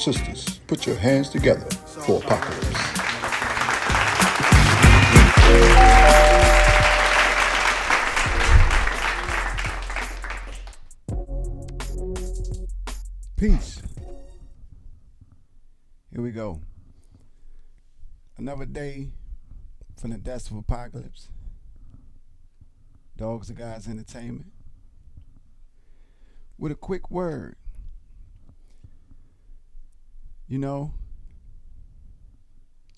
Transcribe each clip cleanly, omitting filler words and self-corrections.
sisters, put your hands together for Apocalypse. Peace. Here we go. Another day from the desk of Apocalypse. Dogs and Guys Entertainment. With a quick word. You know,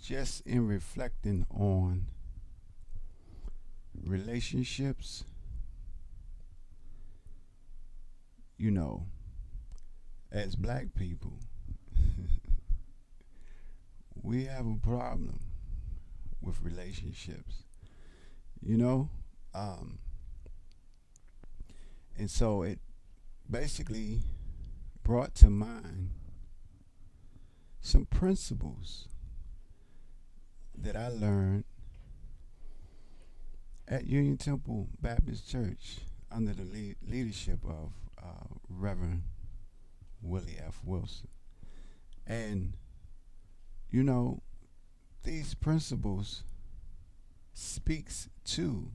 just in reflecting on relationships, you know, as black people, we have a problem with relationships, you know? And so it basically brought to mind some principles that I learned at Union Temple Baptist Church under the leadership of Reverend Willie F. Wilson. And, you know, these principles speaks to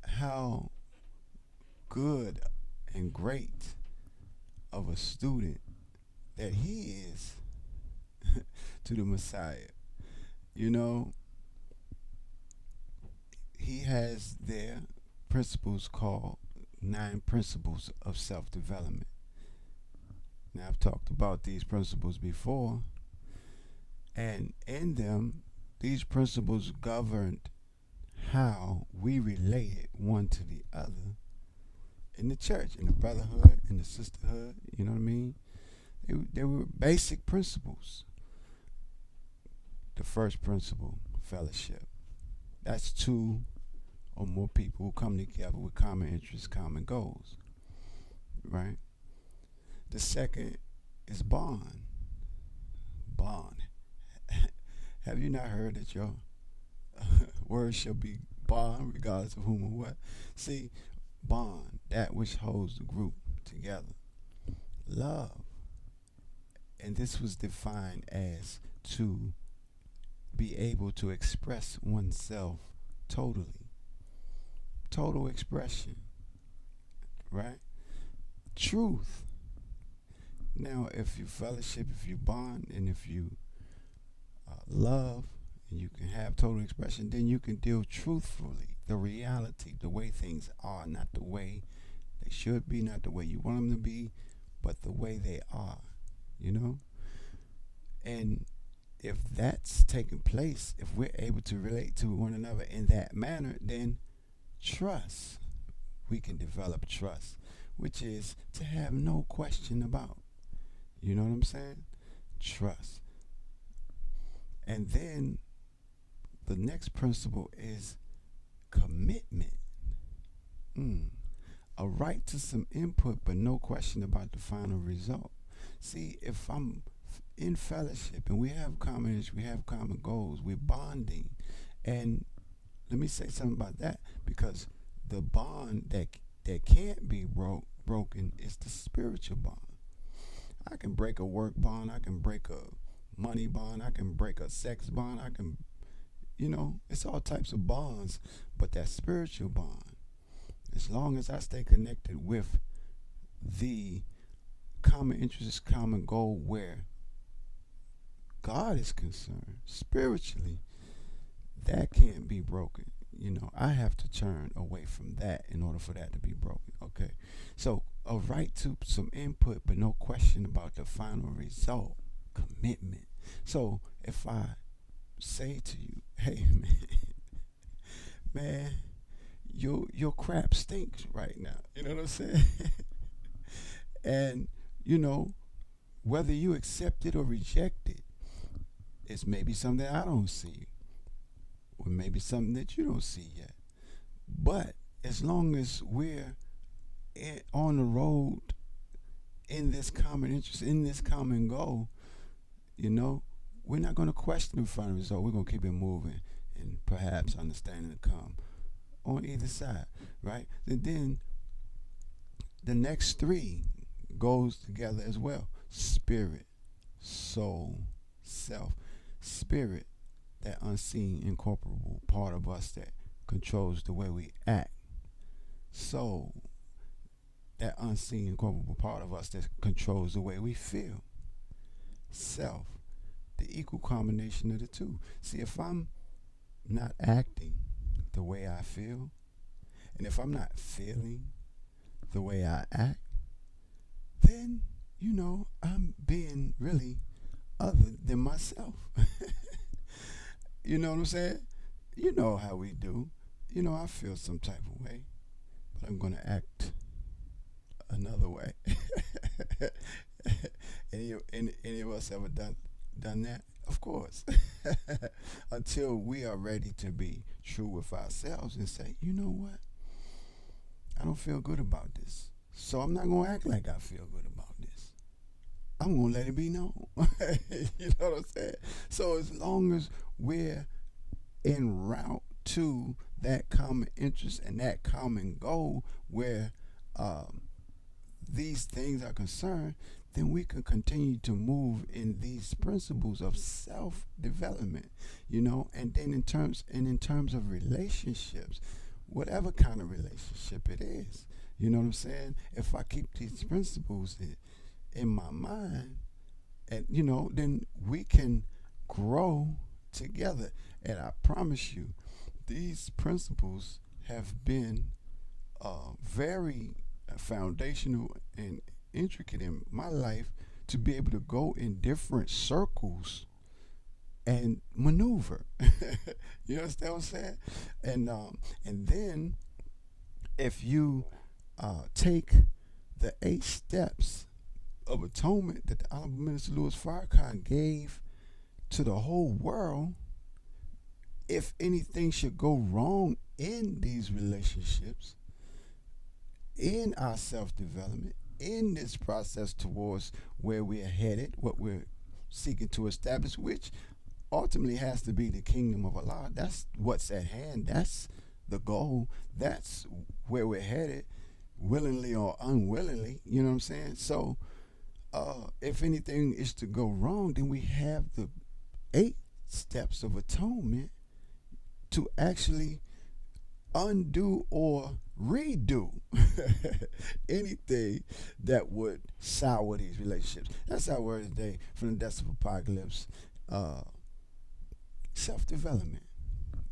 how good and great of a student that he is to the Messiah. You know, he has their principles called 9 Principles of Self-Development. Now, I've talked about these principles before, and in them, these principles governed how we related one to the other in the church, in the brotherhood, in the sisterhood, you know what I mean? They were basic principles. The first principle, fellowship. That's 2 or more people who come together with common interests, common goals, right? The second is bond. Bond. Have you not heard that your word shall be bond, regardless of whom or what? See, bond, that which holds the group together. Love. And this was defined as to be able to express oneself totally. Total expression. Right? Truth. Now, if you fellowship, if you bond, and if you love, and you can have total expression, then you can deal truthfully, the reality, the way things are, not the way they should be, not the way you want them to be, but the way they are, you know? And if that's taking place, if we're able to relate to one another in that manner, then trust, we can develop trust, which is to have no question about. You know what I'm saying? Trust. And then the next principle is commitment. A right to some input, but no question about the final result. See, if I'm in fellowship and we have common issues, we have common goals, we're bonding. And let me say something about that, because the bond that can't be broken is the spiritual bond. I can break a work bond, I can break a money bond, I can break a sex bond, I can, you know, it's all types of bonds, but that spiritual bond, as long as I stay connected with the common interest, common goal where God is concerned, spiritually, that can't be broken. You know, I have to turn away from that in order for that to be broken. Okay, so a right to some input, but no question about the final result. Commitment. So if I say to you, hey man, your crap stinks right now. You know what I'm saying? And you know, whether you accept it or reject it, it's maybe something that I don't see, or maybe something that you don't see yet. But as long as we're on the road in this common interest, in this common goal, you know, we're not going to question the final result. We're going to keep it moving, and perhaps understanding to come on either side, right? And then the next 3 goes together as well. spirit, soul, self. Spirit, that unseen, incorporeal part of us that controls the way we act. Soul, that unseen, incorporeal part of us that controls the way we feel. Self, the equal combination of the two. See, if I'm not acting the way I feel, and if I'm not feeling the way I act, then, I'm being really other than myself. You know what I'm saying? You know how we do. I feel some type of way, but I'm going to act another way. Any of us ever done that? Of course. Until we are ready to be true with ourselves and say, you know what? I don't feel good about this. So I'm not going to act like I feel good about this. I'm going to let it be known. You know what I'm saying? So as long as we're en route to that common interest and that common goal where these things are concerned, then we can continue to move in these principles of self-development, and then in terms of relationships, whatever kind of relationship it is, you know what I'm saying? If I keep these principles in my mind, and then we can grow together. And I promise you, these principles have been very foundational and intricate in my life to be able to go in different circles and maneuver. You understand what I'm saying? And then if you take the 8 steps of atonement that the Honorable Minister Louis Farrakhan gave to the whole world, if anything should go wrong in these relationships, in our self-development, in this process towards where we're headed, what we're seeking to establish, which ultimately has to be the kingdom of Allah. That's what's at hand. That's the goal. That's where we're headed, willingly or unwillingly. You know what I'm saying? So, if anything is to go wrong, then we have the 8 steps of atonement to actually undo or redo anything that would sour these relationships. That's our word today from the Deaths of Apocalypse. Self-development.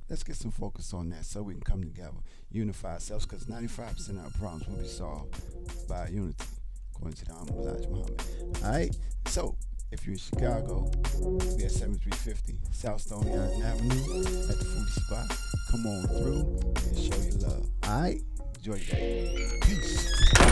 Let's get some focus on that so we can come together, unify ourselves, because 95% of our problems will be solved by unity, according to the Honorable Elijah Muhammad. All right? So, if you're in Chicago, we at 7350 South Stony Island Avenue at the foodie spot. Come on through and show your love. All right? Enjoy your day. Peace.